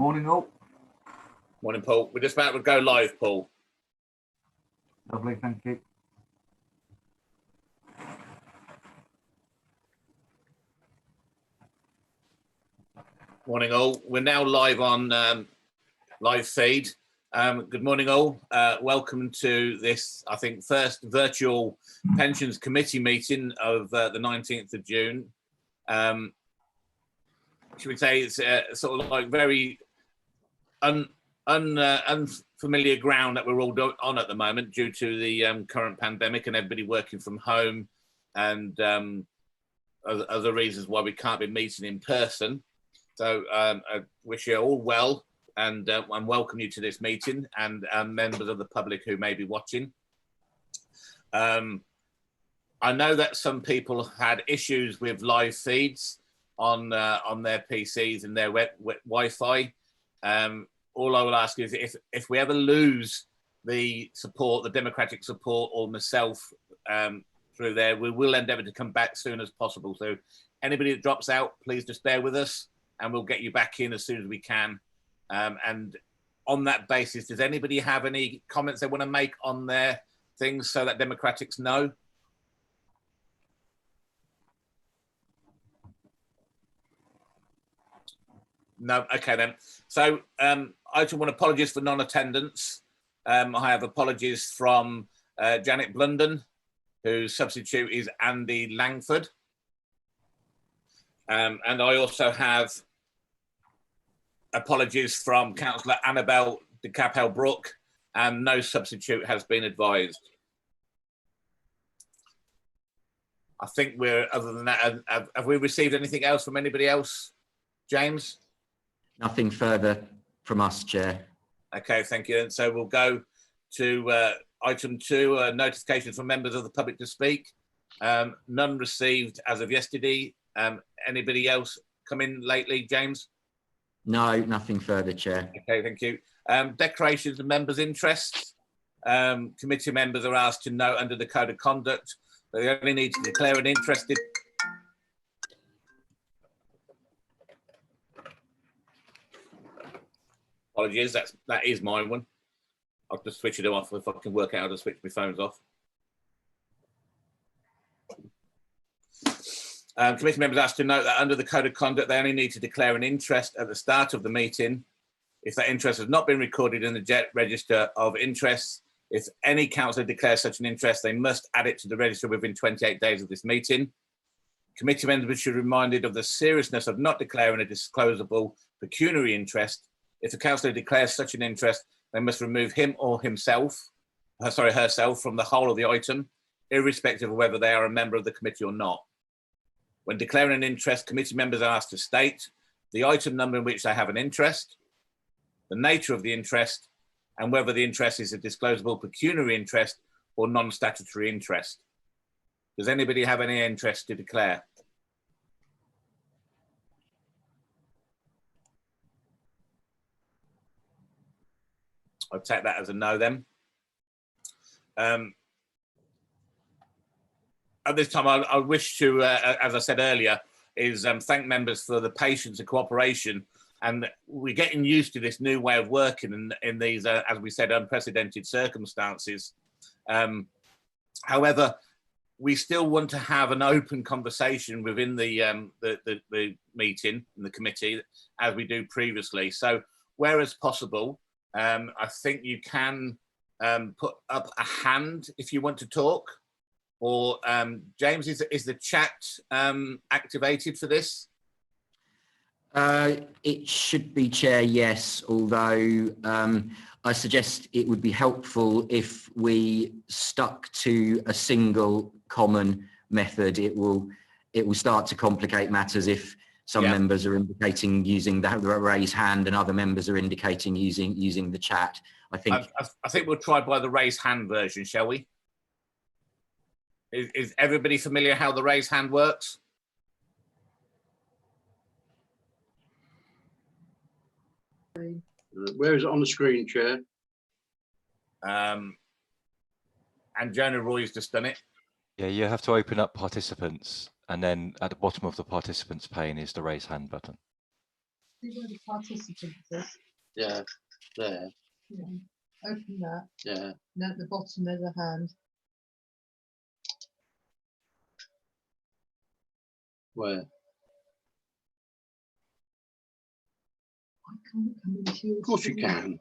Morning all. Morning, Paul. We're just about to go live, Paul. Lovely, thank you. Morning all. We're now live on live feed. Good morning all. Welcome to this, I think, first virtual pensions committee meeting of the 19th of June. Should we say it's sort of like very unfamiliar ground that we're all on at the moment due to the current pandemic and everybody working from home and other reasons why we can't be meeting in person. So I wish you all well and welcome you to this meeting and members of the public who may be watching. I know that some people had issues with live feeds on their PCs and their Wi-Fi. All I will ask is if we ever lose the support, the democratic support, or myself through there, we will endeavour to come back as soon as possible. So anybody that drops out, please just bear with us and we'll get you back in as soon as we can. And on that basis, does anybody have any comments they want to make on their things so that democratics know? No, okay then. So I just want apologies for non-attendance. I have apologies from Janet Blunden, whose substitute is Andy Langford. And I also have apologies from Councillor Annabelle de Capel-Brook, and no substitute has been advised. I think we're, other than that, have we received anything else from anybody else, James? Nothing further from us, Chair. Okay, thank you. And so we'll go to item 2, notifications from members of the public to speak. None received as of yesterday. Anybody else come in lately, James? No, nothing further, Chair. Okay, thank you. Declarations of members' interests. Committee members are asked to note under the Code of Conduct that they only need to declare an interest in... Apologies, that is my one. I'll just switch it off if I can work out how to switch my phones off. Committee members asked to note that under the Code of Conduct, they only need to declare an interest at the start of the meeting. If that interest has not been recorded in the register of interests, if any councillor declares such an interest, they must add it to the register within 28 days of this meeting. Committee members should be reminded of the seriousness of not declaring a disclosable pecuniary interest. If a councillor declares such an interest, they must remove him or herself from the whole of the item, irrespective of whether they are a member of the committee or not. When declaring an interest, committee members are asked to state the item number in which they have an interest, the nature of the interest, and whether the interest is a disclosable pecuniary interest or non-statutory interest. Does anybody have any interest to declare? I'll take that as a no then. At this time, I wish to, as I said earlier, is thank members for the patience and cooperation. And we're getting used to this new way of working in these, as we said, unprecedented circumstances. However, we still want to have an open conversation within the meeting and the committee, as we do previously. So, where as possible, I think you can put up a hand if you want to talk. Or James, is the chat activated for this? It should be, Chair, yes, although I suggest it would be helpful if we stuck to a single common method. It will start to complicate matters if some members are indicating using the raise hand and other members are indicating using the chat. I think we'll try by the raise hand version, shall we? Is everybody familiar how the raise hand works? Where is it on the screen, Chair? And Jonah Roy's just done it. Yeah, you have to open up participants, and then at the bottom of the participants pane is the raise hand button. See where the participants is? Yeah, there. Yeah. Open that. Yeah. And at the bottom there's a hand. Where? I can't come into your Of course you screen. can.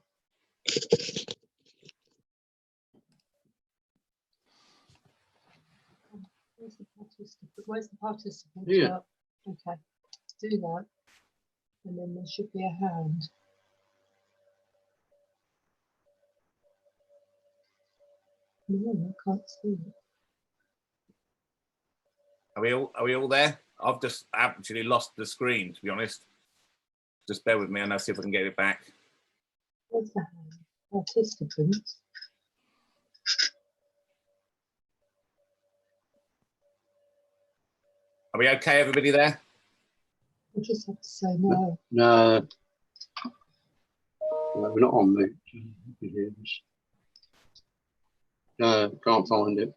Where's the participant? Where's the participant? Yeah. Okay. Do that. And then there should be a hand. No, I can't see it. Are we all there? I've just actually lost the screen, to be honest. Just bear with me and I'll see if I can get it back. Where's the hand? Participants. Are we okay, everybody there? I just have to say no. No. No, we're not on mute. No, can't find it.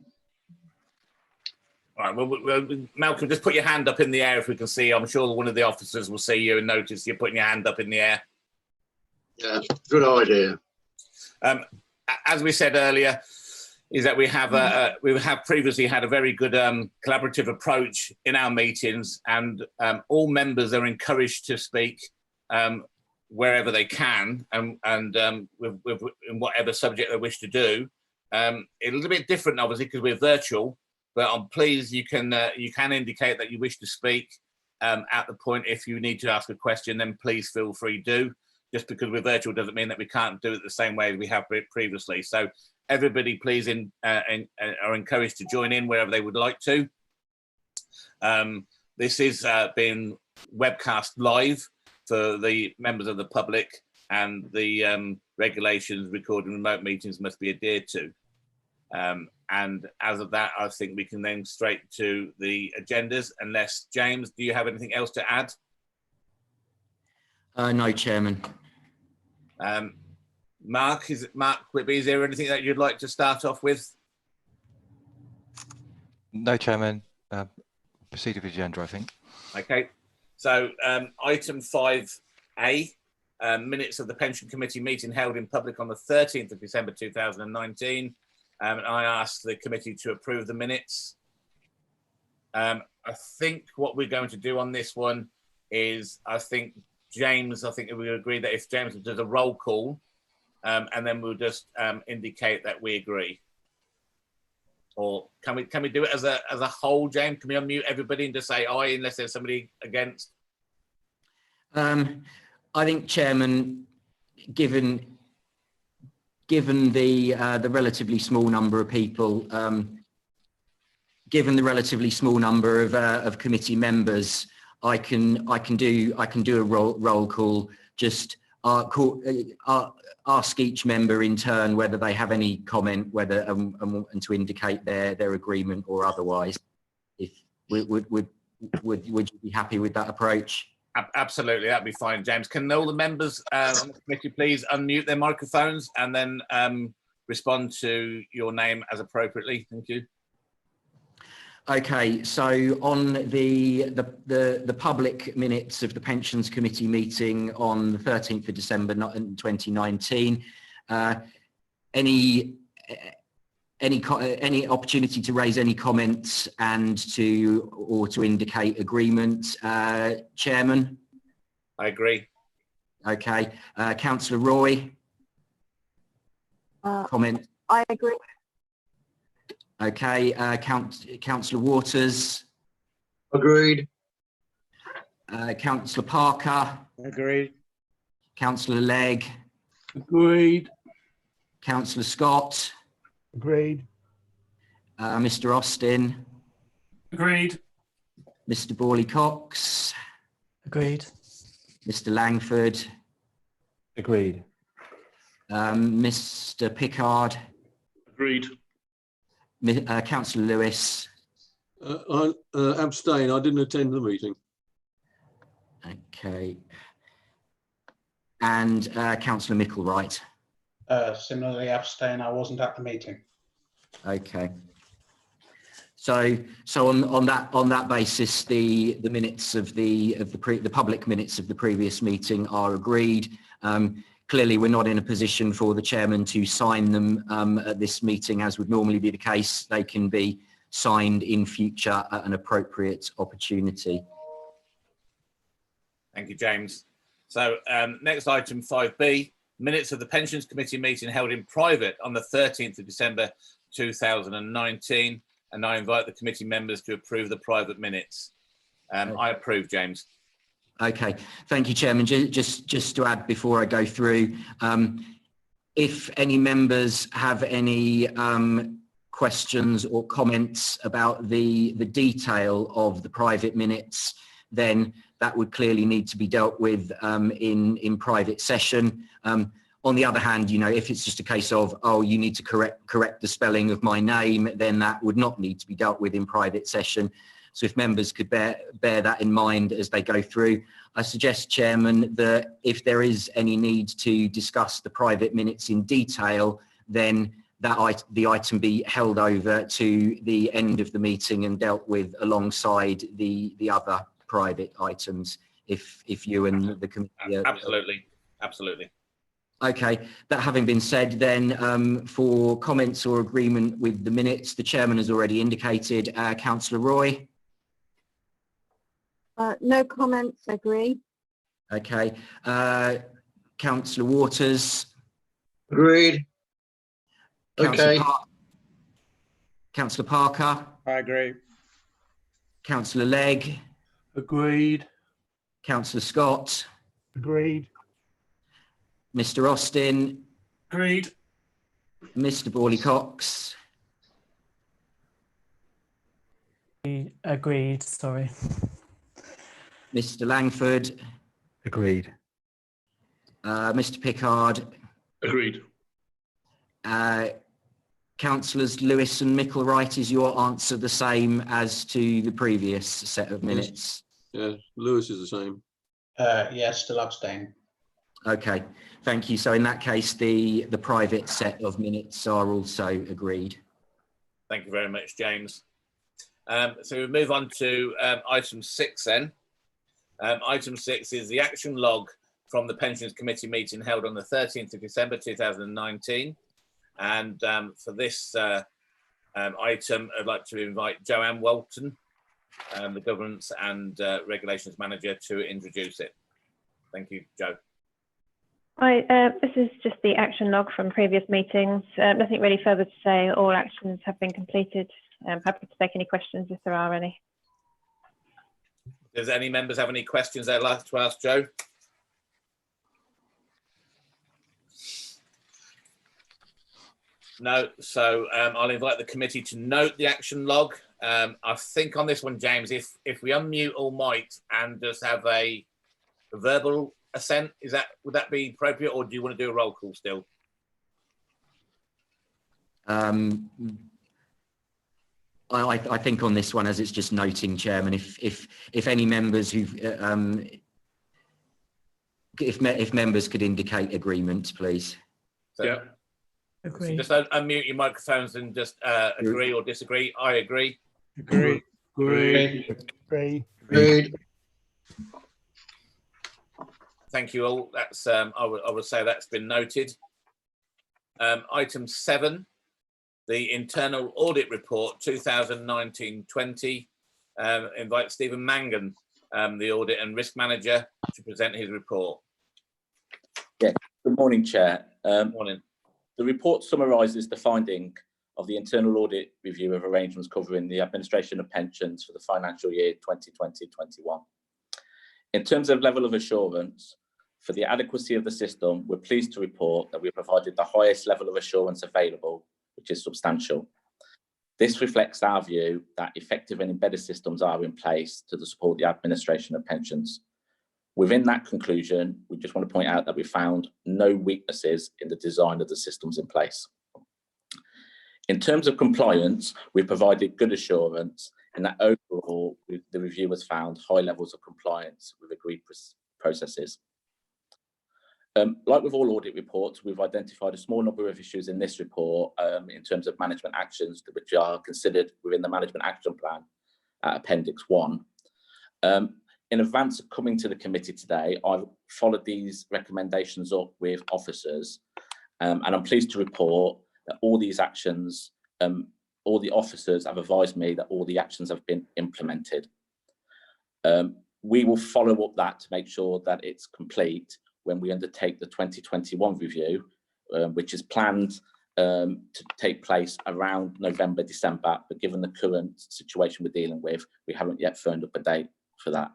All right, well, Malcolm, just put your hand up in the air if we can see. I'm sure one of the officers will see you and notice you're putting your hand up in the air. Yeah, good idea. As we said earlier, is that we have previously had a very good collaborative approach in our meetings, and all members are encouraged to speak wherever they can and in whatever subject they wish to do. A little bit different, obviously, because we're virtual. But I'm pleased you can indicate that you wish to speak at the point. If you need to ask a question, then please feel free to. Just because we're virtual doesn't mean that we can't do it the same way we have previously. So everybody, please, are encouraged to join in wherever they would like to. This is being webcast live for the members of the public, and the regulations recording remote meetings must be adhered to. And as of that, I think we can then straight to the agendas, unless, James, do you have anything else to add? No, Chairman. Mark Whitby, is there anything that you'd like to start off with? No, Chairman. Proceed with the agenda, I think. Okay, so item 5A, minutes of the Pension Committee meeting held in public on the 13th of December 2019. I asked the committee to approve the minutes. I think what we're going to do on this one is, James, we agree that if James does a roll call, and then we'll just indicate that we agree. Or can we do it as a whole, James? Can we unmute everybody and just say aye unless there's somebody against? I think, Chairman, given the relatively small number of people, given the relatively small number of committee members, I can do a roll call. Just ask each member in turn whether they have any comment, whether and to indicate their agreement or otherwise. If would you be happy with that approach? Absolutely, that'd be fine, James. Can all the members on the committee please unmute their microphones and then respond to your name as appropriately? Thank you. Okay, so on the public minutes of the Pensions Committee meeting on the 13th of December 2019, any opportunity to raise any comments and to indicate agreement, Chairman? I agree. Okay, Councillor Roy? Comment? I agree. Okay, Councillor Waters? Agreed. Councillor Parker? Agreed. Councillor Legg? Agreed. Councillor Scott? Agreed. Mr. Austin? Agreed. Mr. Borley-Cox? Agreed. Mr. Langford? Agreed. Mr. Pickard? Agreed. Councillor Lewis? I abstain. I didn't attend the meeting. Okay. And Councillor Micklewright? Similarly abstain. I wasn't at the meeting. Okay. So on that basis, the minutes of the public minutes of the previous meeting are agreed. Clearly, we're not in a position for the chairman to sign them at this meeting, as would normally be the case. They can be signed in future at an appropriate opportunity. Thank you, James. So next item 5B, minutes of the Pensions Committee meeting held in private on the 13th of December 2019. And I invite the committee members to approve the private minutes. I approve, James. Okay, thank you, Chairman. Just to add before I go through, if any members have any questions or comments about the detail of the private minutes, then that would clearly need to be dealt with in private session. On the other hand, you know, if it's just a case of, oh, you need to correct the spelling of my name, then that would not need to be dealt with in private session. So if members could bear that in mind as they go through, I suggest, Chairman, that if there is any need to discuss the private minutes in detail, then the item be held over to the end of the meeting and dealt with alongside the other private items, if you and the committee are... Absolutely. Okay, that having been said, then for comments or agreement with the minutes, the chairman has already indicated. Councillor Roy? No comments, agree. Okay. Councillor Waters? Agreed. Okay. Councillor Parker? I agree. Councillor Legg? Agreed. Councillor Scott? Agreed. Mr. Austin? Agreed. Mr. Borley-Cox? Agreed, sorry. Mr. Langford? Agreed. Mr. Pickard? Agreed. Councillors Lewis and Micklewright, is your answer the same as to the previous set of minutes? Yeah, Lewis is the same. Yes, still abstain. Okay, thank you. So in that case, the private set of minutes are also agreed. Thank you very much, James. So we move on to item 6 then. Item 6 is the action log from the Pensions Committee meeting held on the 13th of December 2019. And for this item, I'd like to invite Joanne Walton, the Governance and Regulations Manager, to introduce it. Thank you, Jo. Hi, this is just the action log from previous meetings. Nothing really further to say. All actions have been completed. I'm happy to take any questions if there are any. Does any members have any questions they'd like to ask Jo? No, so I'll invite the committee to note the action log. I think on this one, James, if we unmute all mics and just have a verbal assent, would that be appropriate, or do you want to do a roll call still? I think on this one, as it's just noting, Chairman, if any members who've if members could indicate agreement, please. So, Yeah. Agree. So just unmute your microphones and just agree or disagree. I agree. Agree. Agreed. Agree. Agreed. Thank you all. That's I would say that's been noted. Item 7, the internal audit report 2019-20. Invite Stephen Mangan, the audit and risk manager, to present his report. Yeah. Good morning, Chair. Morning. The report summarises the finding of the internal audit review of arrangements covering the administration of pensions for the financial year 2020-21. In terms of level of assurance, for the adequacy of the system, we're pleased to report that we provided the highest level of assurance available, which is substantial. This reflects our view that effective and embedded systems are in place to support the administration of pensions. Within that conclusion, we just want to point out that we found no weaknesses in the design of the systems in place. In terms of compliance, we provided good assurance, and that overall, the review has found high levels of compliance with agreed processes. Like with all audit reports, we've identified a small number of issues in this report in terms of management actions which are considered within the management action plan at Appendix 1. In advance of coming to the committee today, I've followed these recommendations up with officers, and I'm pleased to report that all these actions, all the officers have advised me that all the actions have been implemented. We will follow up that to make sure that it's complete when we undertake the 2021 review, which is planned to take place around November, December, but given the current situation we're dealing with, we haven't yet firmed up a date for that.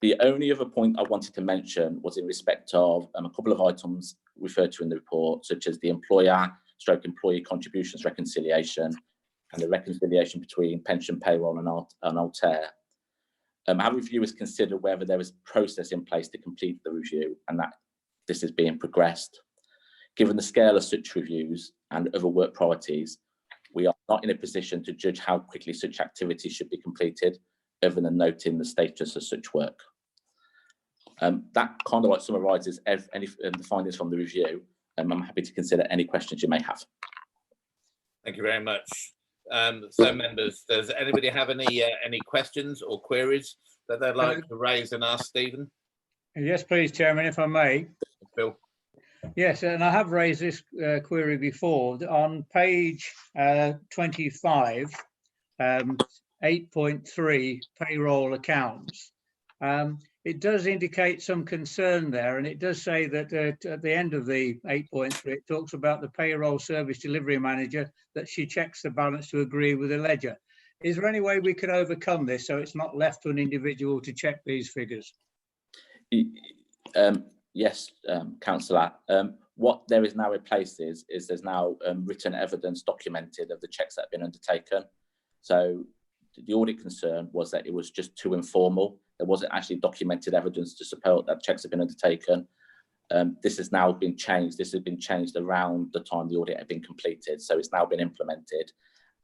The only other point I wanted to mention was in respect of a couple of items referred to in the report, such as the employer/employee contributions reconciliation and the reconciliation between pension payroll and Altair. Our reviewers consider whether there is a process in place to complete the review and that this is being progressed. Given the scale of such reviews and other work priorities, we are not in a position to judge how quickly such activities should be completed, other than noting the status of such work. That kind of like summarises any the findings from the review. I'm happy to consider any questions you may have. Thank you very much. So members, does anybody have any questions or queries that they'd like to raise and ask Stephen? Yes, please, Chairman, if I may. Bill. Yes, and I have raised this query before. On page 25, 8.3, payroll accounts. It does indicate some concern there, and it does say that at the end of the 8.3, it talks about the payroll service delivery manager, that she checks the balance to agree with the ledger. Is there any way we could overcome this so it's not left to an individual to check these figures? Yes, Councillor. What there is now in place is there's now written evidence documented of the checks that have been undertaken. So the audit concern was that it was just too informal. There wasn't actually documented evidence to support that checks have been undertaken. This has now been changed. This has been changed around the time the audit had been completed. So it's now been implemented,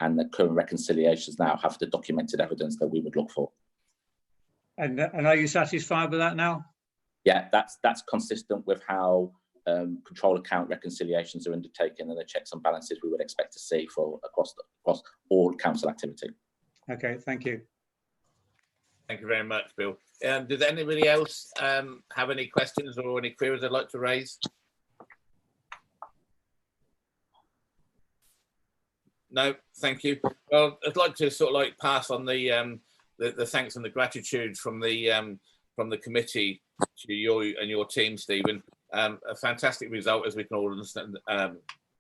and the current reconciliations now have the documented evidence that we would look for. And are you satisfied with that now? Yeah, that's consistent with how control account reconciliations are undertaken and the checks and balances we would expect to see for across all council activity. Okay, thank you. Thank you very much, Bill. Does anybody else have any questions or any queries they'd like to raise? No, thank you. Well, I'd like to sort of like pass on the thanks and the gratitude from the committee to you and your team, Stephen. A fantastic result, as we can all understand.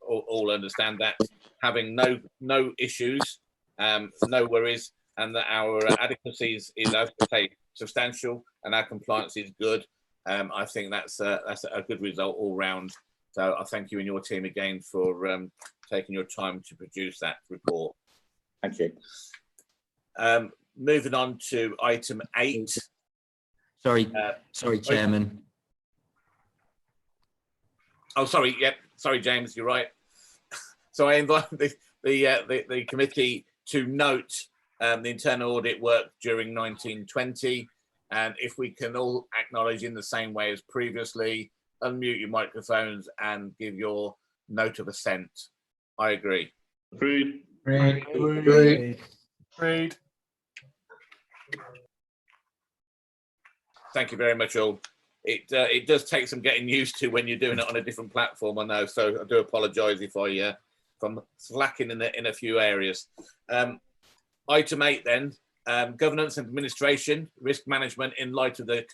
All understand that having no issues, no worries, and that our adequacy is, as I say, substantial, and our compliance is good. I think that's a good result all round. So I thank you and your team again for taking your time to produce that report. Thank you. Moving on to item 8. Sorry, Chairman. Oh, sorry. Yep. Sorry, James. You're right. So I invite the committee to note the internal audit work during 1920, and if we can all acknowledge in the same way as previously, unmute your microphones and give your note of assent. I agree. Agreed. Agreed. Agreed. Thank you very much, all. It does take some getting used to when you're doing it on a different platform, I know. So I do apologise if I'm slacking in a few areas. Item 8 then, governance and administration, risk management in light of the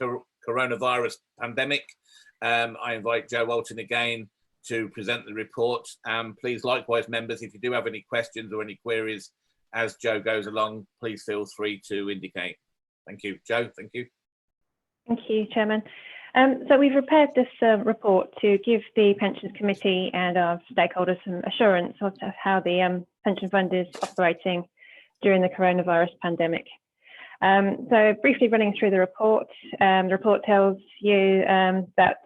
coronavirus pandemic. I invite Joe Walton again to present the report. Please, likewise, members, if you do have any questions or any queries as Joe goes along, please feel free to indicate. Thank you. Joe, thank you. Thank you, Chairman. So we've prepared this report to give the Pensions Committee and our stakeholders some assurance of how the pension fund is operating during the coronavirus pandemic. So briefly running through the report tells you that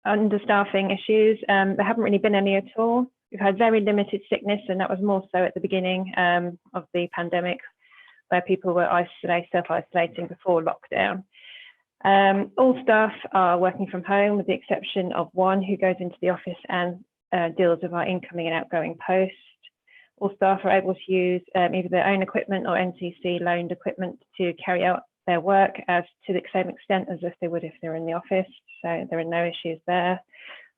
understaffing issues, there haven't really been any at all. We've had very limited sickness, and that was more so at the beginning of the pandemic, where people were self-isolating before lockdown. All staff are working from home with the exception of one who goes into the office and deals with our incoming and outgoing post. All staff are able to use either their own equipment or NCC loaned equipment to carry out their work as to the same extent as if they would if they were in the office. So there are no issues there.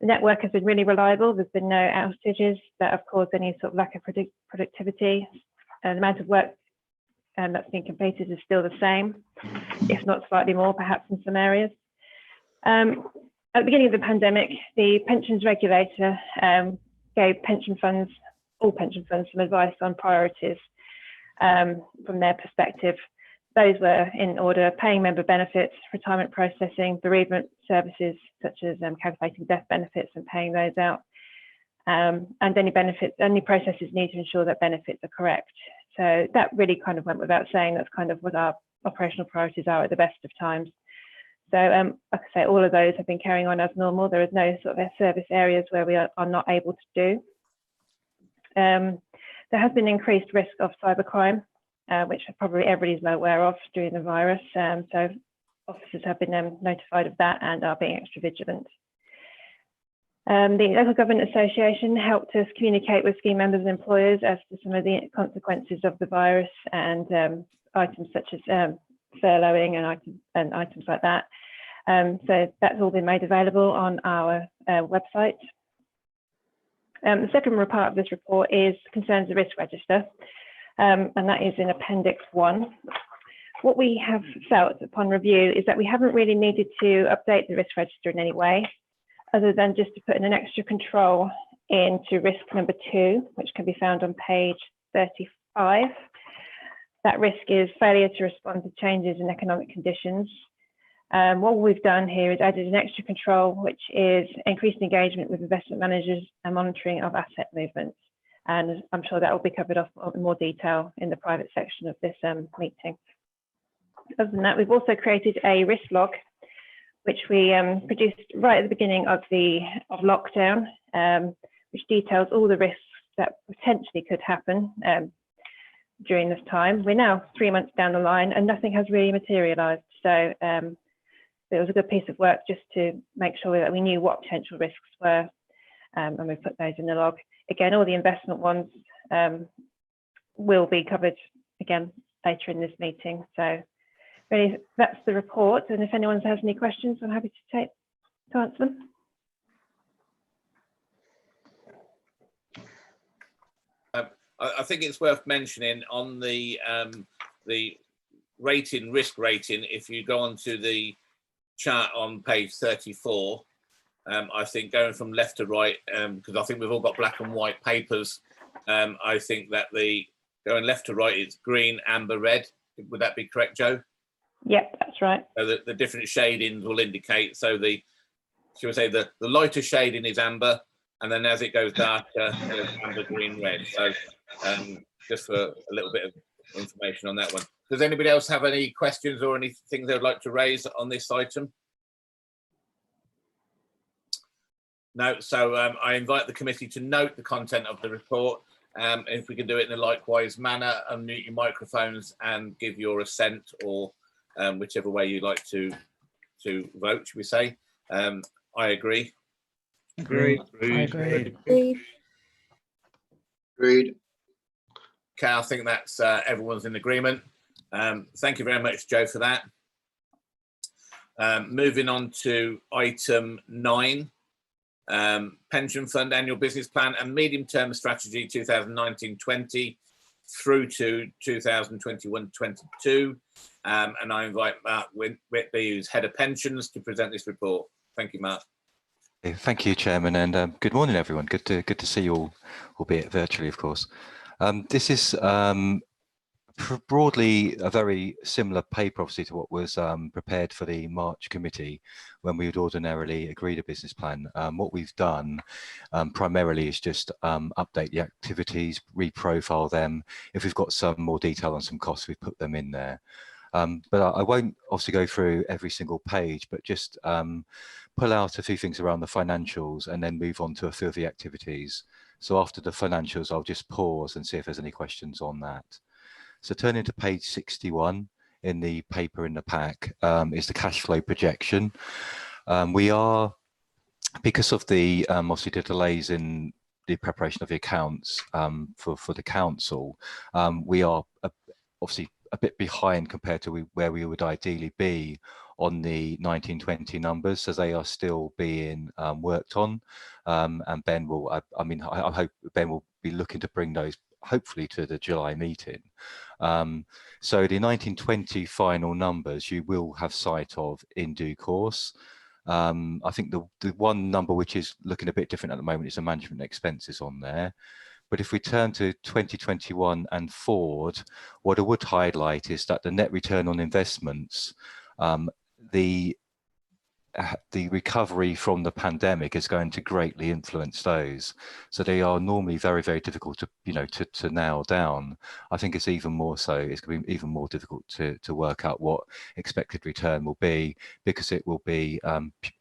The network has been really reliable. There's been no outages that have caused any sort of lack of productivity. The amount of work that's been completed is still the same, if not slightly more, perhaps in some areas. At the beginning of the pandemic, the pensions regulator gave pension funds, all pension funds, some advice on priorities from their perspective. Those were in order: paying member benefits, retirement processing, bereavement services such as calculating death benefits and paying those out, and any processes need to ensure that benefits are correct. So that really kind of went without saying. That's kind of what our operational priorities are at the best of times. So like I say, all of those have been carrying on as normal. There is no sort of service areas where we are not able to do. There has been increased risk of cybercrime, which probably everybody's aware of during the virus. So officers have been notified of that and are being extra vigilant. The Local Government Association helped us communicate with scheme members and employers as to some of the consequences of the virus and items such as furloughing and items like that. So that's all been made available on our website. The second part of this report concerns the risk register, and that is in Appendix 1. What we have felt upon review is that we haven't really needed to update the risk register in any way, other than just to put in an extra control into risk number 2, which can be found on page 35. That risk is failure to respond to changes in economic conditions. What we've done here is added an extra control, which is increased engagement with investment managers and monitoring of asset movements. And I'm sure that will be covered off in more detail in the private section of this meeting. Other than that, we've also created a risk log, which we produced right at the beginning of lockdown, which details all the risks that potentially could happen during this time. We're now 3 months down the line and nothing has really materialised. So it was a good piece of work just to make sure that we knew what potential risks were, and we put those in the log. Again, all the investment ones will be covered again later in this meeting. So really, that's the report. And if anyone has any questions, I'm happy to answer them. I think it's worth mentioning on the risk rating, if you go onto the chart on page 34, I think going from left to right, because I think we've all got black and white papers, I think that going left to right, it's green, amber, red. Would that be correct, Joe? Yep, that's right. So the different shadings will indicate. So shall we say the lighter shading is amber, and then as it goes darker, amber, green, red. So just for a little bit of information on that one. Does anybody else have any questions or anything they would like to raise on this item? No, so I invite the committee to note the content of the report. If we can do it in a likewise manner, unmute your microphones and give your assent, or whichever way you like to vote, should we say. I agree. Agreed. Agreed. Agreed. Okay, I think that's everyone's in agreement. Thank you very much, Joe, for that. Moving on to item 9, Pension Fund Annual Business Plan and Medium-Term Strategy 2019-20 through to 2021-22. And I invite Mark Whitby, who's Head of Pensions, to present this report. Thank you, Mark. Thank you, Chairman, and good morning, everyone. Good to see you all, albeit virtually, of course. This is broadly a very similar paper, obviously, to what was prepared for the March committee when we would ordinarily agree a business plan. What we've done primarily is just update the activities, reprofile them. If we've got some more detail on some costs, we've put them in there. But I won't obviously go through every single page, but just pull out a few things around the financials and then move on to a few of the activities. So after the financials, I'll just pause and see if there's any questions on that. So turning to page 61, in the paper in the pack is the cash flow projection. We are, because of the obviously the delays in the preparation of the accounts for the council, we are obviously a bit behind compared to where we would ideally be on the 1920 numbers, so they are still being worked on, and Ben will, I hope Ben will be looking to bring those hopefully to the July meeting. So the 1920 final numbers you will have sight of in due course. I think the one number which is looking a bit different at the moment is the management expenses on there. But if we turn to 2021 and forward, what I would highlight is that the net return on investments, the recovery from the pandemic is going to greatly influence those. So they are normally very, very difficult to, to nail down. I think it's even more so, it's going to be even more difficult to work out what expected return will be, because it will be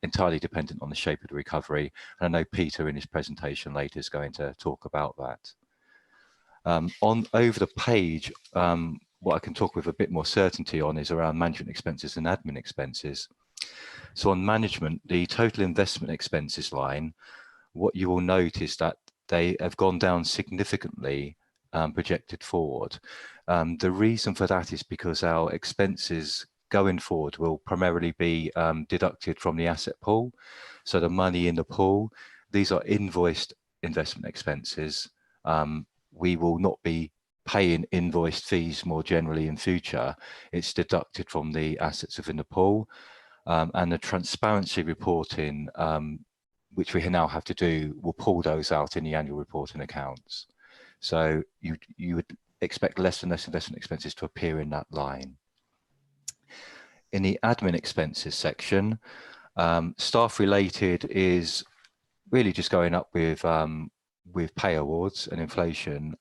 entirely dependent on the shape of the recovery. And I know Peter in his presentation later is going to talk about that. Over the page, what I can talk with a bit more certainty on is around management expenses and admin expenses. So on management, the total investment expenses line, what you will note is that they have gone down significantly projected forward. The reason for that is because our expenses going forward will primarily be deducted from the asset pool. So the money in the pool, these are invoiced investment expenses. We will not be paying invoiced fees more generally in future. It's deducted from the assets within the pool. And the transparency reporting, which we now have to do, will pull those out in the annual reporting accounts. So you would expect less and less investment expenses to appear in that line. In the admin expenses section, staff related is really just going up with pay awards and inflation.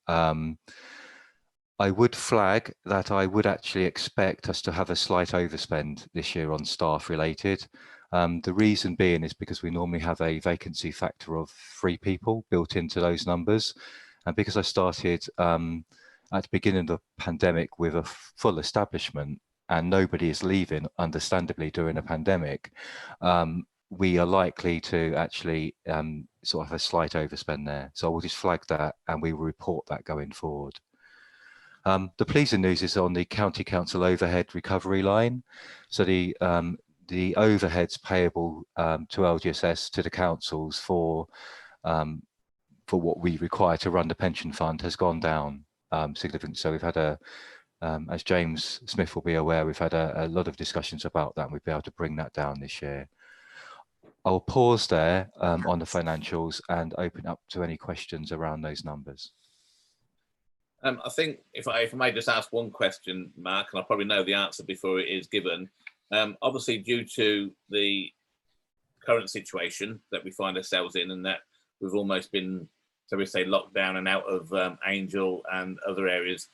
I would flag that I would actually expect us to have a slight overspend this year on staff related. The reason being is because we normally have a vacancy factor of 3 people built into those numbers. And because I started at the beginning of the pandemic with a full establishment and nobody is leaving, understandably, during a pandemic, we are likely to actually sort of have a slight overspend there. So I will just flag that and we will report that going forward. The pleasing news is on the county council overhead recovery line. So the overheads payable to LGSS, to the councils for what we require to run the pension fund has gone down significantly. So we've had as James Smith will be aware, we've had a lot of discussions about that, and we'll be able to bring that down this year. I'll pause there on the financials and open up to any questions around those numbers. I think if I may just ask one question, Mark, and I probably know the answer before it is given. Obviously, due to the current situation that we find ourselves in, and that we've almost been, so we say, locked down and out of Angel and other areas,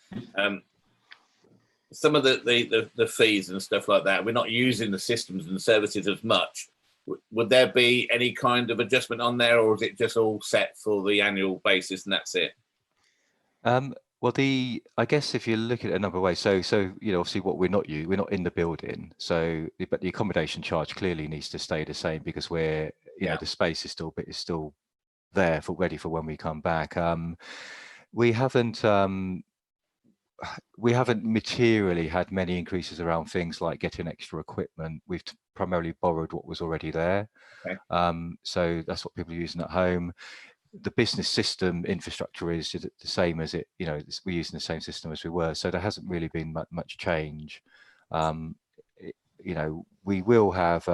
some of the fees and stuff like that, we're not using the systems and services as much. Would there be any kind of adjustment on there, or is it just all set for the annual basis and that's it? Well, I guess if you look at it a number of ways, so obviously what we're not in the building, so but the accommodation charge clearly needs to stay the same because the space is still there ready for when we come back. We haven't materially had many increases around things like getting extra equipment. We've primarily borrowed what was already there. Okay. So that's what people are using at home. The business system infrastructure is the same as we're using the same system as we were. So there hasn't really been much change. We will have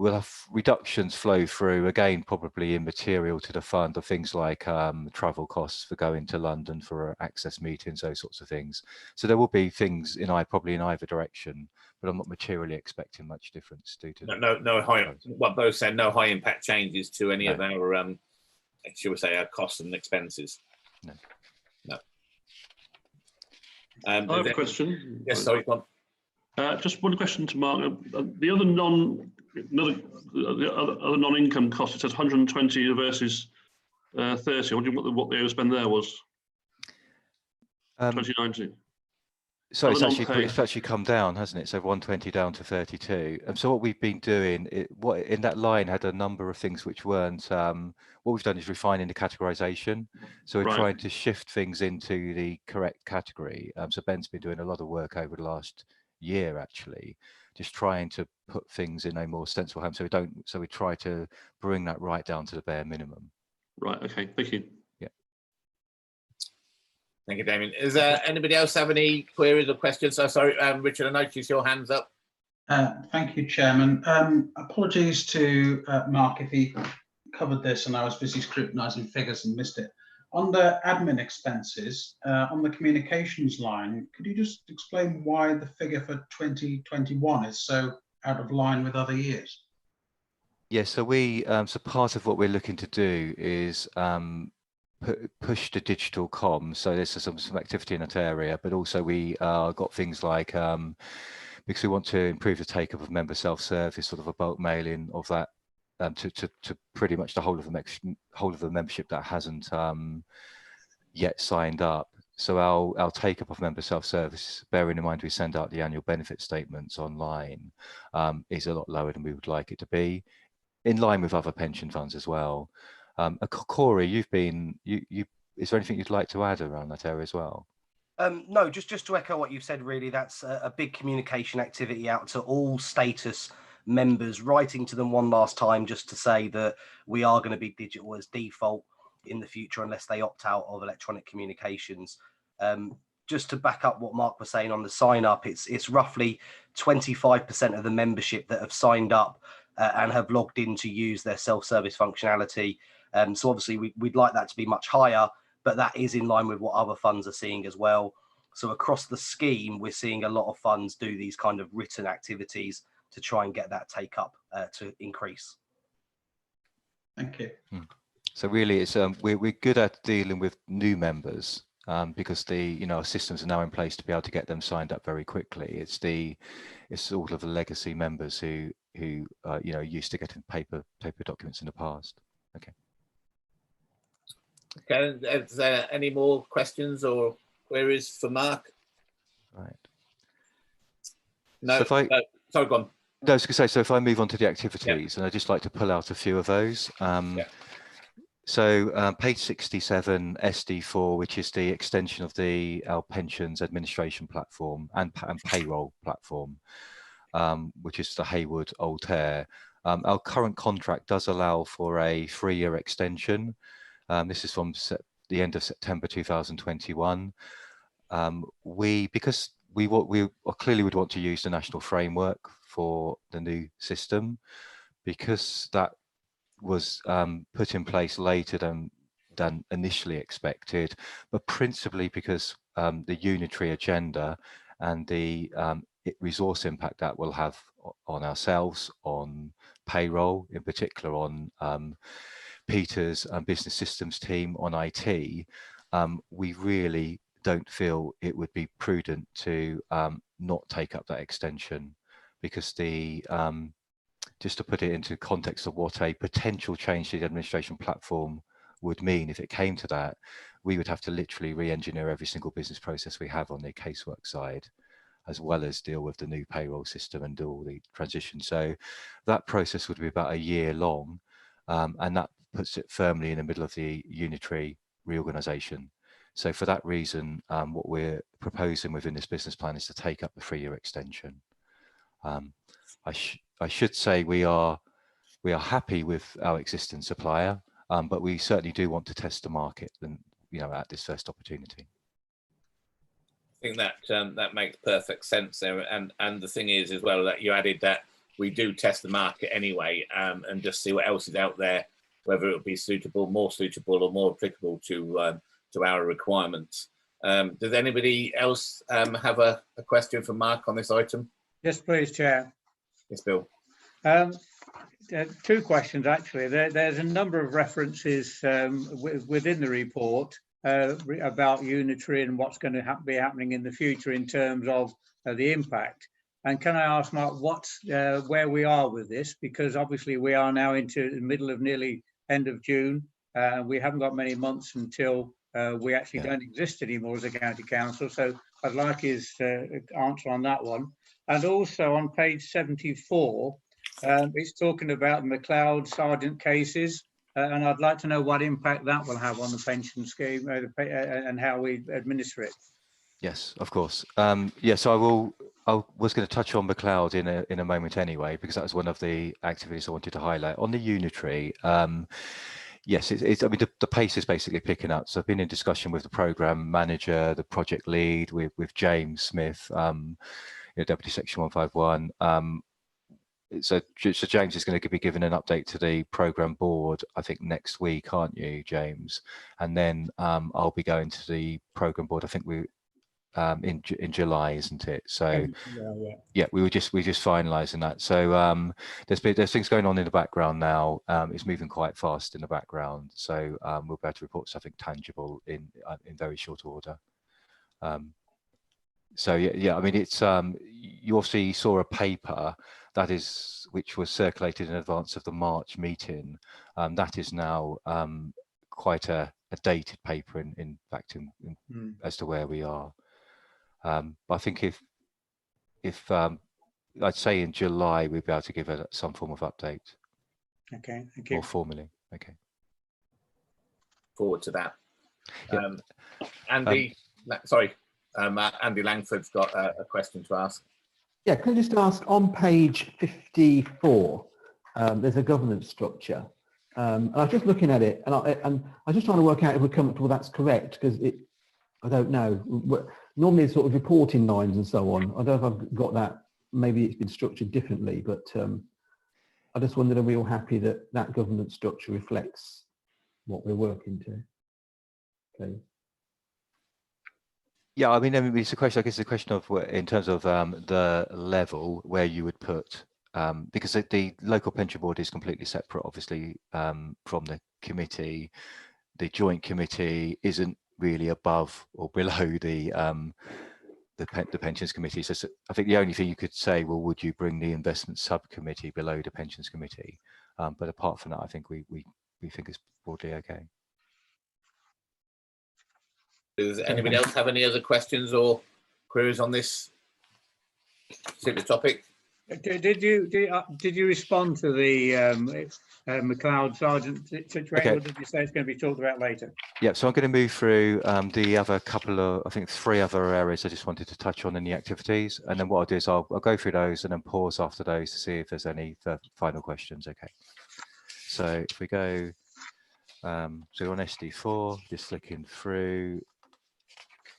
we'll have reductions flow through, again, probably immaterial to the fund, of things like travel costs for going to London for access meetings, those sorts of things. So there will be things probably in either direction, but I'm not materially expecting much difference due to no high. What both said, no high impact changes to any of our shall we say, our costs and expenses. No. I have a question. Yes, sorry, go on. Just one question to Mark. The other non-income cost, it says 120 versus 30. I wonder what the overspend there was. 2019. So Oh, it's actually non-pay. it's actually come down, hasn't it? So 120 down to 32. And so what we've been doing, what in that line had a number of things which weren't. What we've done is refining the categorization. So we're Right. trying to shift things into the correct category. So Ben's been doing a lot of work over the last year, actually, just trying to put things in a more sensible home. So we don't. So we try to bring that right down to the bare minimum. Right. Okay. Thank you. Thank you, Damien. Is anybody else have any queries or questions? So sorry, Richard, I noticed your hands up. Thank you, Chairman. Apologies to Mark if he covered this and I was busy scrutinising figures and missed it. On the admin expenses, on the communications line, could you just explain why the figure for 2021 is so out of line with other years? Yeah, so so part of what we're looking to do is push the digital comms. So there's some activity in that area, but also we got things like because we want to improve the take up of member self-service, sort of a bulk mailing of that to pretty much the whole of the membership that hasn't yet signed up. So our take up of member self-service, bearing in mind we send out the annual benefit statements online, is a lot lower than we would like it to be, in line with other pension funds as well. Corey, is there anything you'd like to add around that area as well? No, just to echo what you've said, really, that's a big communication activity out to all status members, writing to them one last time just to say that we are going to be digital as default in the future unless they opt out of electronic communications. Just to back up what Mark was saying on the sign up, it's roughly 25% of the membership that have signed up and have logged in to use their self-service functionality. So obviously we'd like that to be much higher, but that is in line with what other funds are seeing as well. So across the scheme, we're seeing a lot of funds do these kind of written activities to try and get that take up to increase. Thank you. So really, it's we're good at dealing with new members because our systems are now in place to be able to get them signed up very quickly. It's all of the legacy members who used to getting paper documents in the past. Okay. Okay. Is there any more questions or queries for Mark? Right. No. So sorry, go on. No, I was going to say, so if I move on to the activities, and I'd just like to pull out a few of those. So page 67, SD4, which is the extension of our pensions administration platform and payroll platform, which is the Haywood Altair. Our current contract does allow for a 3-year extension. This is from the end of September 2021. Because we clearly would want to use the national framework for the new system, because that was put in place later than initially expected, but principally because the unitary agenda and the resource impact that will have on ourselves, on payroll, in particular on Peter's business systems team, on IT, we really don't feel it would be prudent to not take up that extension, because just to put it into context of what a potential change to the administration platform would mean if it came to that, we would have to literally re-engineer every single business process we have on the casework side, as well as deal with the new payroll system and do all the transition. So that process would be about a year long, and that puts it firmly in the middle of the unitary reorganisation. So for that reason, what we're proposing within this business plan is to take up the 3-year extension. I should say we are happy with our existing supplier, but we certainly do want to test the market, and at this first opportunity. I think that makes perfect sense there, and the thing is as well that you added that we do test the market anyway, and just see what else is out there, whether it will be suitable, more suitable, or more applicable to our requirements. Does anybody else have a question for Mark on this item? Yes, please, Chair. Yes, Bill. 2 questions, actually. There's a number of references within the report about unitary and what's going to be happening in the future in terms of the impact. And can I ask, Mark, where we are with this? Because obviously we are now into the middle of nearly end of June. We haven't got many months until we actually don't exist anymore as a county council. So I'd like his answer on that one. And also on page 74, it's talking about the McLeod Sargent cases, and I'd like to know what impact that will have on the pension scheme and how we administer it. Yes, of course. Yeah, so I was going to touch on McLeod in a moment anyway, because that was one of the activities I wanted to highlight. On the unitary, yes, I mean, the pace is basically picking up. So I've been in discussion with the program manager, the project lead, with James Smith, Deputy Section 151. So James is going to be given an update to the program board, I think next week, aren't you, James? And then I'll be going to the program board. I think in July, isn't it? So yeah, we're just finalising that. So there's things going on in the background now. It's moving quite fast in the background. So we'll be able to report something tangible in very short order. So yeah, I mean, it's you obviously saw a paper which was circulated in advance of the March meeting. That is now quite a dated paper in fact as to where we are. But I think if I'd say in July we'll be able to give some form of update. Okay, thank you. More formally. Okay. Forward to that. Yeah. Andy, sorry, Andy Langford's got a question to ask. Yeah, can I just ask, on page 54, there's a governance structure. And I was just looking at it, and I was just trying to work out if we're comfortable that's correct, because I don't know. Normally it's sort of reporting lines and so on. I don't know if I've got that. Maybe it's been structured differently, but I just wondered, are we all happy that that governance structure reflects what we're working to? Okay. Yeah, I mean, it's a question. I guess it's a question of in terms of the level where you would put, because the local pension board is completely separate, obviously, from the committee. The joint committee isn't really above or below the pensions committee. So I think the only thing you could say, well, would you bring the investment subcommittee below the pensions committee? But apart from that, I think we think it's broadly okay. Does anybody else have any other questions or queries on this particular topic? Did you respond to the McLeod Sargent situation, Okay. or did you say it's going to be talked about later? Yeah, so I'm going to move through the other couple of, I think 3 other areas I just wanted to touch on in the activities. And then what I'll do is I'll go through those and then pause after those to see if there's any final questions. Okay. So if we go, so on SD4, just flicking through.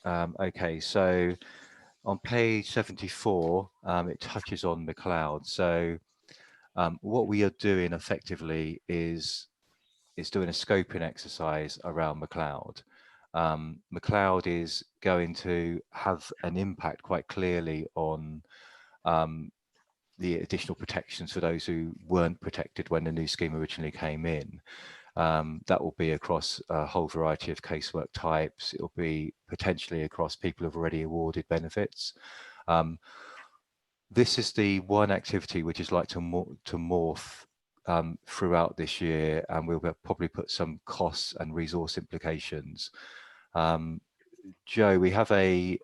Okay, so on page 74, it touches on McLeod. So what we are doing effectively is doing a scoping exercise around McLeod. McLeod is going to have an impact quite clearly on the additional protections for those who weren't protected when the new scheme originally came in. That will be across a whole variety of casework types. It will be potentially across people who've already awarded benefits. This is the one activity which is like to morph throughout this year, and we'll probably put some costs and resource implications. Joe, we have a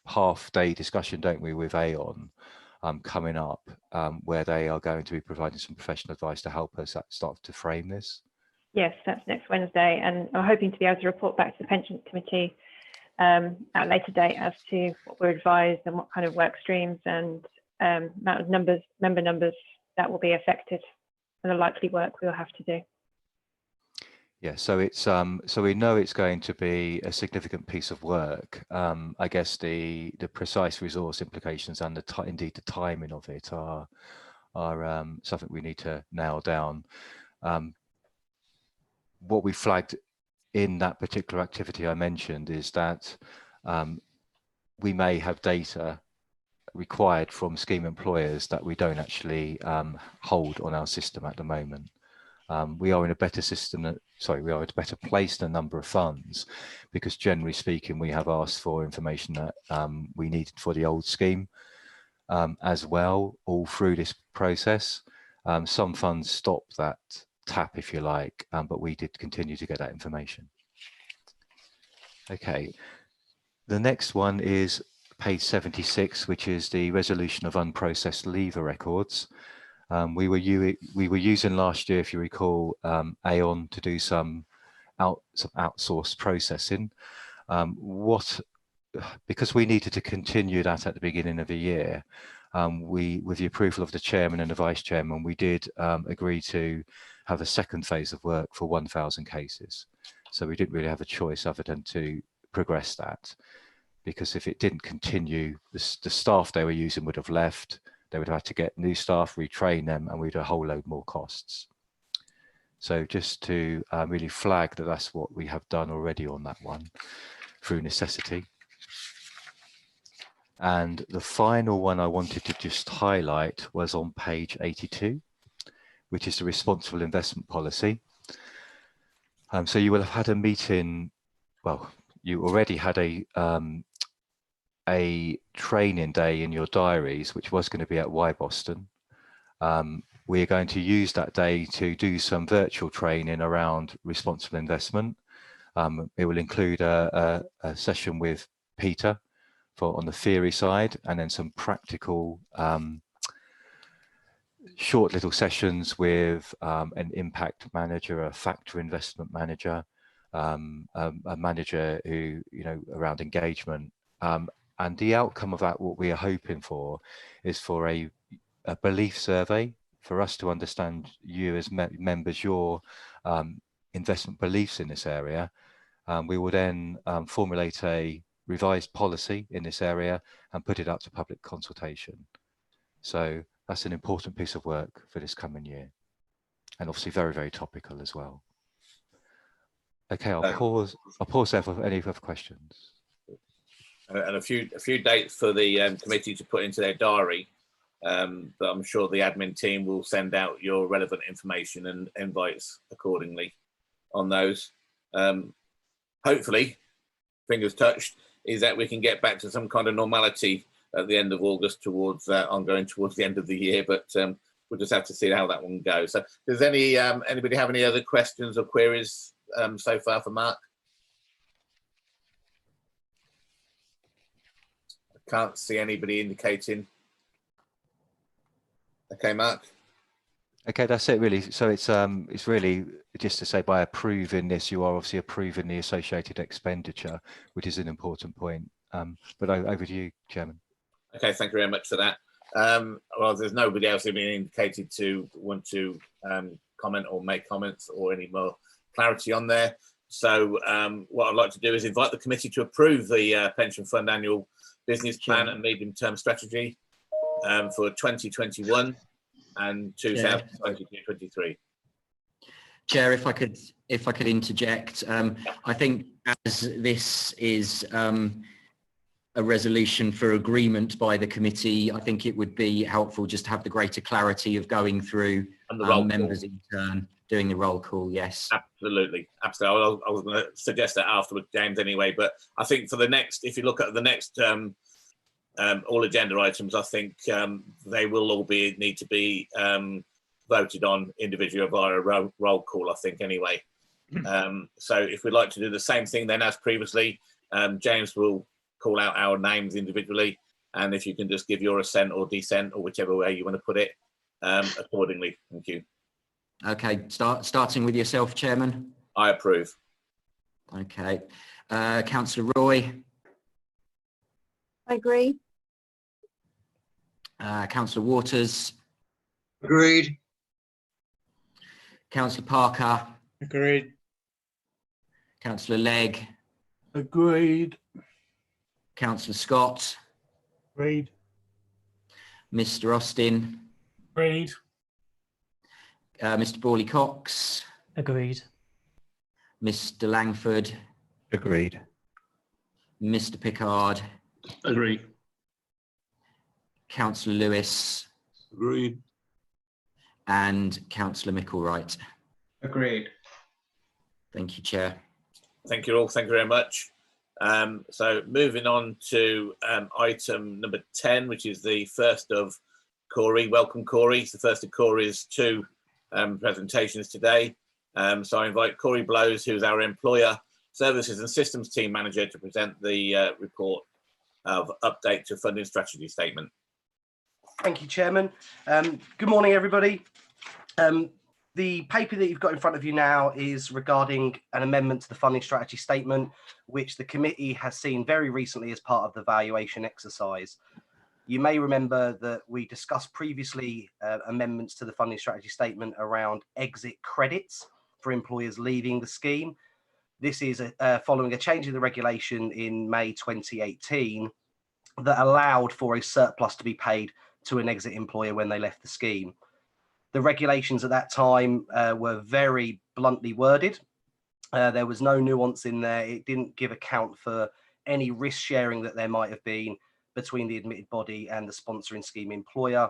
half-day discussion, don't we, with Aon coming up, where they are going to be providing some professional advice to help us start to frame this. Yes, that's next Wednesday, and I'm hoping to be able to report back to the Pensions Committee at a later date as to what we're advised and what kind of work streams and amount of member numbers that will be affected, and the likely work we'll have to do. Yeah, so it's so we know it's going to be a significant piece of work. I guess the precise resource implications and indeed the timing of it are something we need to nail down. What we flagged in that particular activity I mentioned is that we may have data required from scheme employers that we don't actually hold on our system at the moment. We are in a better system, we are in a better place than a number of funds, because generally speaking, we have asked for information that we needed for the old scheme as well, all through this process. Some funds stopped that tap, if you like, but we did continue to get that information. Okay, The next one is page 76, which is the resolution of unprocessed leaver records. We were using last year, if you recall, Aon to do some outsourced processing. Because we needed to continue that at the beginning of the year, with the approval of the chairman and the vice chairman, we did agree to have a second phase of work for 1,000 cases. So we didn't really have a choice other than to progress that, because if it didn't continue, the staff they were using would have left. They would have had to get new staff, retrain them, and we'd have a whole load more costs. So just to really flag that that's what we have done already on that one through necessity. And the final one I wanted to just highlight was on page 82, which is the responsible investment policy. So you will have had a meeting, well, you already had a training day in your diaries, which was going to be at Boston. We are going to use that day to do some virtual training around responsible investment. It will include a session with Peter on the theory side, and then some practical short little sessions with an impact manager, a factor investment manager, a manager who, around engagement. And the outcome of that, what we are hoping for, is for a belief survey for us to understand you as members, your investment beliefs in this area. We will then formulate a revised policy in this area and put it up to public consultation. So that's an important piece of work for this coming year, and obviously very, very topical as well. Okay, I'll pause there for any further questions. And a few dates for the committee to put into their diary, but I'm sure the admin team will send out your relevant information and invites accordingly on those. Hopefully, fingers touched, is that we can get back to some kind of normality at the end of August towards ongoing towards the end of the year, but we'll just have to see how that one goes. So does anybody have any other questions or queries so far for Mark? I can't see anybody indicating. Okay, Mark. Okay, that's it really. So it's really just to say, by approving this, you are obviously approving the associated expenditure, which is an important point. But over to you, Chairman. Okay, thank you very much for that. Well, there's nobody else who's been indicated to want to comment or make comments or any more clarity on there. So what I'd like to do is invite the committee to approve the pension fund annual business plan and medium-term strategy for 2021 and 2022-23. Chair, if I could interject, I think as this is a resolution for agreement by the committee, I think it would be helpful just to have the greater clarity of going through members in turn, doing the roll call. Yes, absolutely. I was going to suggest that afterwards, James, anyway, but I think for the next, if you look at the next all agenda items, I think they will all need to be voted on individually via a roll call, I think, anyway. So if we'd like to do the same thing then as previously, James will call out our names individually, and if you can just give your assent or dissent or whichever way you want to put it accordingly. Thank you. Okay, starting with yourself, Chairman. I approve. Okay. Councillor Roy. I agree. Councillor Waters. Agreed. Councillor Parker. Agreed. Councillor Legg. Agreed. Councillor Scott. Agreed. Mr. Austin. Agreed. Mr. Borley Cox. Agreed. Mr. Langford. Agreed. Mr. Pickard. Agree. Councillor Lewis. Agreed. And Councillor Micklewright. Agreed. Thank you, Chair. Thank you all. Thank you very much. So moving on to item number 10, which is the first of Corey. Welcome, Corey. It's the first of Corey's two presentations today. So I invite Corey Blows, who's our employer Services and Systems Team Manager to present the report of update to funding strategy statement. Thank you, Chairman. Good morning, everybody. The paper that you've got in front of you now is regarding an amendment to the funding strategy statement, which the committee has seen very recently as part of the valuation exercise. You may remember that we discussed previously amendments to the funding strategy statement around exit credits for employers leaving the scheme. This is following a change in the regulation in May 2018 that allowed for a surplus to be paid to an exit employer when they left the scheme. The regulations at that time were very bluntly worded. There was no nuance in there. It didn't give account for any risk sharing that there might have been between the admitted body and the sponsoring scheme employer,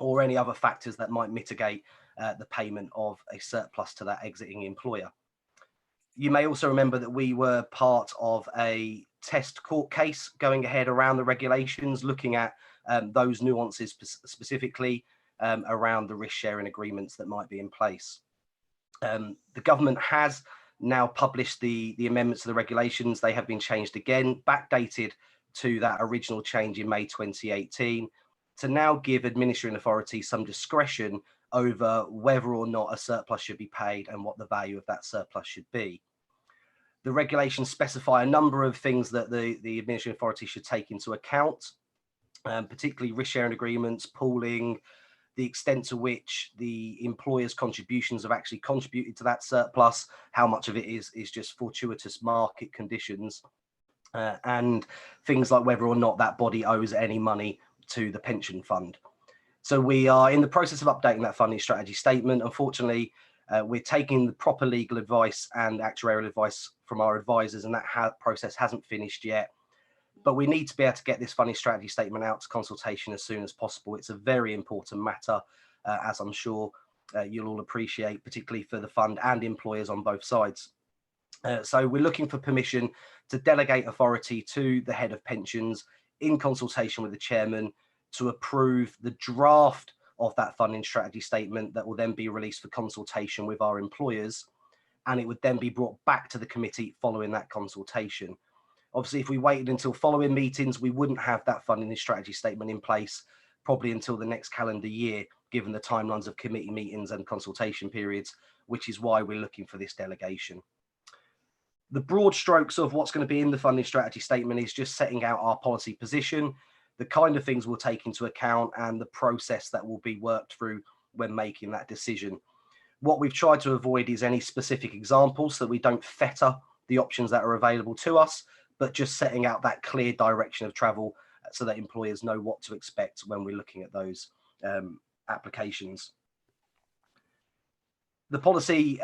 or any other factors that might mitigate the payment of a surplus to that exiting employer. You may also remember that we were part of a test court case going ahead around the regulations, looking at those nuances specifically around the risk sharing agreements that might be in place. The government has now published the amendments to the regulations. They have been changed again, backdated to that original change in May 2018, to now give administering authorities some discretion over whether or not a surplus should be paid and what the value of that surplus should be. The regulations specify a number of things that the administrative authority should take into account, particularly risk sharing agreements, pooling, the extent to which the employer's contributions have actually contributed to that surplus, how much of it is just fortuitous market conditions, and things like whether or not that body owes any money to the pension fund. So we are in the process of updating that funding strategy statement. Unfortunately, we're taking the proper legal advice and actuarial advice from our advisors, and that process hasn't finished yet. But we need to be able to get this funding strategy statement out to consultation as soon as possible. It's a very important matter, as I'm sure you'll all appreciate, particularly for the fund and employers on both sides. So we're looking for permission to delegate authority to the head of pensions in consultation with the chairman to approve the draft of that funding strategy statement that will then be released for consultation with our employers, and it would then be brought back to the committee following that consultation. Obviously, if we waited until following meetings, we wouldn't have that funding strategy statement in place probably until the next calendar year, given the timelines of committee meetings and consultation periods, which is why we're looking for this delegation. The broad strokes of what's going to be in the funding strategy statement is just setting out our policy position, the kind of things we'll take into account, and the process that will be worked through when making that decision. What we've tried to avoid is any specific examples so that we don't fetter the options that are available to us, but just setting out that clear direction of travel so that employers know what to expect when we're looking at those applications. The policy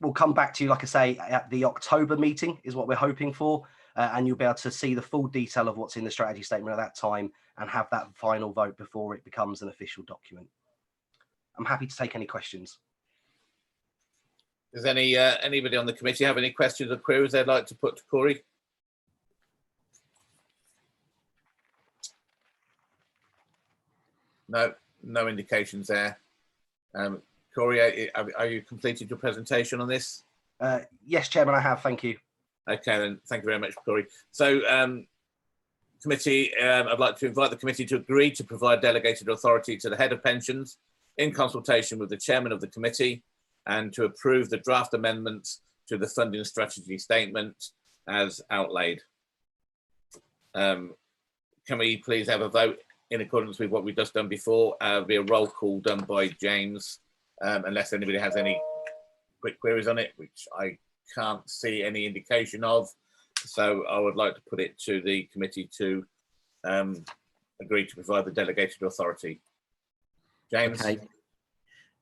will come back to you, like I say, at the October meeting is what we're hoping for, and you'll be able to see the full detail of what's in the strategy statement at that time and have that final vote before it becomes an official document. I'm happy to take any questions. Does anybody on the committee have any questions or queries they'd like to put to Corey? No indications there. Corey, are you completed your presentation on this? Yes, Chairman, I have. Thank you. Okay, then. Thank you very much, Corey. So, committee, I'd like to invite the committee to agree to provide delegated authority to the head of pensions in consultation with the chairman of the committee, and to approve the draft amendments to the funding strategy statement as outlaid. Can we please have a vote in accordance with what we've just done before, via roll call done by James, unless anybody has any quick queries on it, which I can't see any indication of. So I would like to put it to the committee to agree to provide the delegated authority. James. Okay.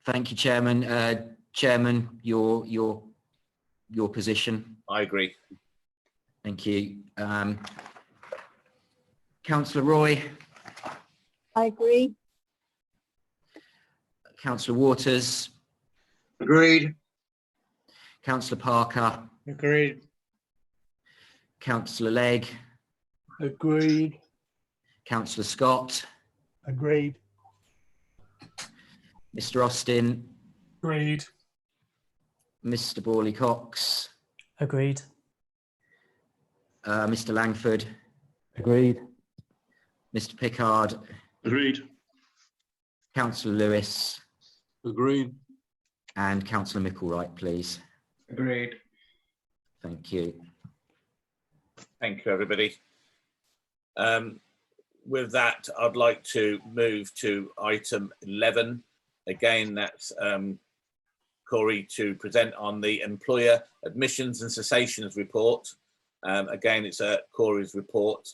Thank you, Chairman. Chairman, your position. I agree. Thank you. Councillor Roy. I agree. Councillor Waters. Agreed. Councillor Parker. Agreed. Councillor Legg. Agreed. Councillor Scott. Agreed. Mr. Austin. Agreed. Mr. Borley Cox. Agreed. Mr. Langford, Agreed. Mr. Pickard, Agreed. Councillor Lewis, Agreed. and Councillor Micklewright, please. Agreed. Thank you. Thank you, everybody. With that, I'd like to move to item 11. Again, that's Corey to present on the employer admissions and cessations report. Again, it's Corey's report.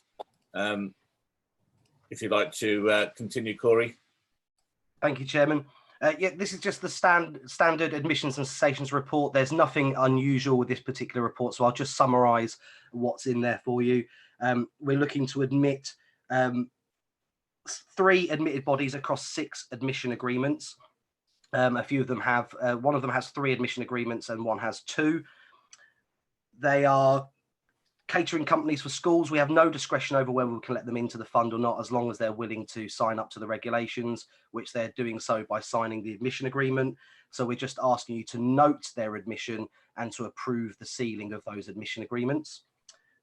If you'd like to continue, Corey. Thank you, Chairman. Yeah, this is just the standard admissions and cessations report. There's nothing unusual with this particular report, so I'll just summarise what's in there for you. We're looking to admit 3 admitted bodies across 6 admission agreements. A few of them have, one of them has 3 admission agreements and one has 2. They are catering companies for schools. We have no discretion over whether we can let them into the fund or not, as long as they're willing to sign up to the regulations, which they're doing so by signing the admission agreement. So we're just asking you to note their admission and to approve the sealing of those admission agreements.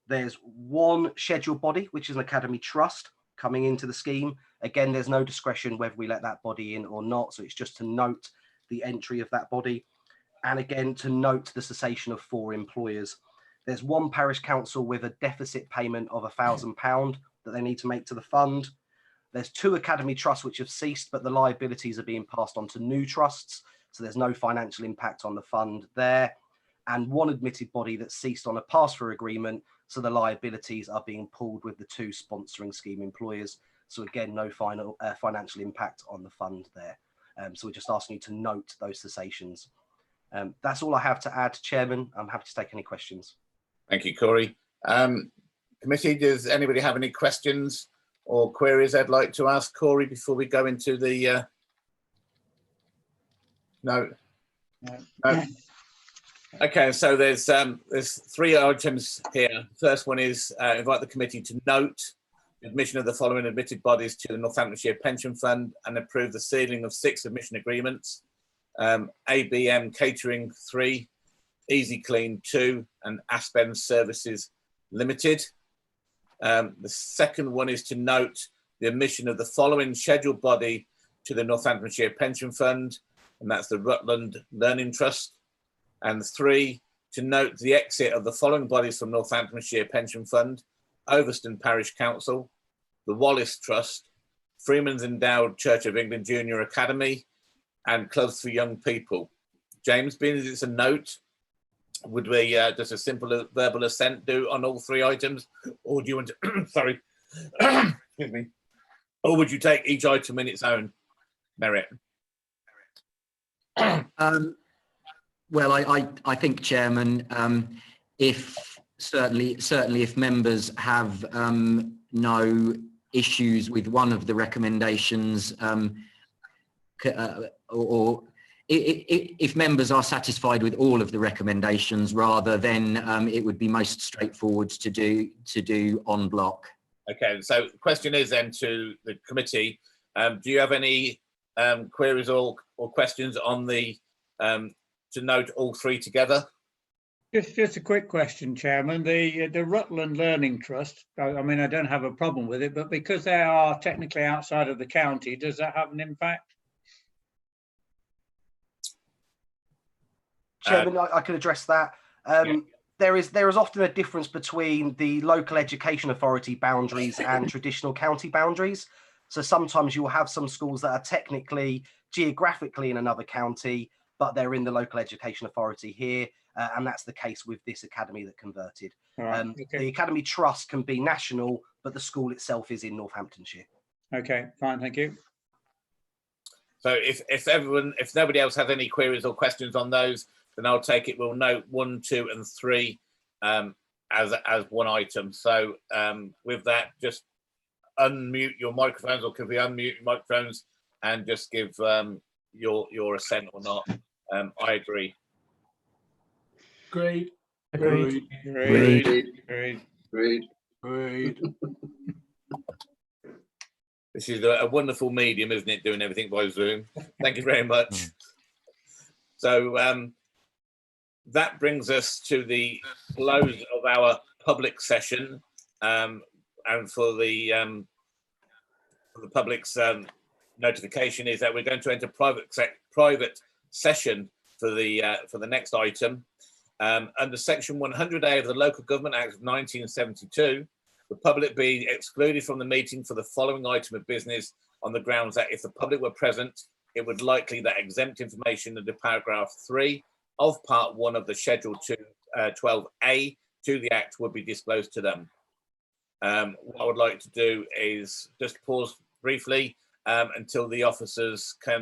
There's 1 scheduled body, which is an academy trust coming into the scheme. Again, there's no discretion whether we let that body in or not. So it's just to note the entry of that body. And again, to note the cessation of 4 employers. There's 1 parish council with a deficit payment of £1,000 that they need to make to the fund. There's 2 academy trusts which have ceased, but the liabilities are being passed on to new trusts. So there's no financial impact on the fund there. And 1 admitted body that ceased on a pass-through agreement. So the liabilities are being pulled with the 2 sponsoring scheme employers. So again, no financial impact on the fund there. So we're just asking you to note those cessations. That's all I have to add, Chairman. I'm happy to take any questions. Thank you, Corey. Committee, does anybody have any questions or queries they'd like to ask Corey before we go into the... No. Okay, so there's 3 items here. First one is invite the committee to note admission of the following admitted bodies to the Northamptonshire Pension Fund and approve the sealing of 6 admission agreements. ABM Catering 3, Easy Clean 2, and Aspen Services Limited. The second one is to note the admission of the following scheduled body to the Northamptonshire Pension Fund, and that's the Rutland Learning Trust. And 3, to note the exit of the following bodies from Northamptonshire Pension Fund: Overston Parish Council, the Wallace Trust, Freeman's Endowed Church of England Junior Academy, and Clubs for Young People. James, being as it's a note, would we just a simple verbal assent do on all 3 items, or do you want to, sorry, excuse me, or would you take each item in its own merit? Well, I think, Chairman, if certainly if members have no issues with one of the recommendations, or if members are satisfied with all of the recommendations, rather, then it would be most straightforward to do en bloc. Okay, so the question is then to the committee: do you have any queries or questions on the to note all 3 together? Just a quick question, Chairman. The Rutland Learning Trust, I mean, I don't have a problem with it, but because they are technically outside of the county, does that have an impact? Chairman, I can address that. Yeah. There is often a difference between the local education authority boundaries and traditional county boundaries. So sometimes you will have some schools that are technically geographically in another county, but they're in the local education authority here. And that's the case with this academy that converted. Right, okay. The academy trust can be national, but the school itself is in Northamptonshire. Okay, fine, thank you. So if nobody else has any queries or questions on those, then I'll take it. We'll note 1, 2, and 3 as one item. So with that, just unmute your microphones, or could we unmute your microphones and just give your assent or not? I agree. Agreed. Agreed. Agreed. This is a wonderful medium, isn't it, doing everything by Zoom? Thank you very much. So that brings us to the close of our public session, and for the public's notification is that we're going to enter private session for the next item. Under Section 100A of the Local Government Act of 1972, the public be excluded from the meeting for the following item of business on the grounds that if the public were present, it would likely that exempt information under paragraph 3 of part 1 of the Schedule 12A to the Act would be disclosed to them. What I would like to do is just pause briefly until the officers can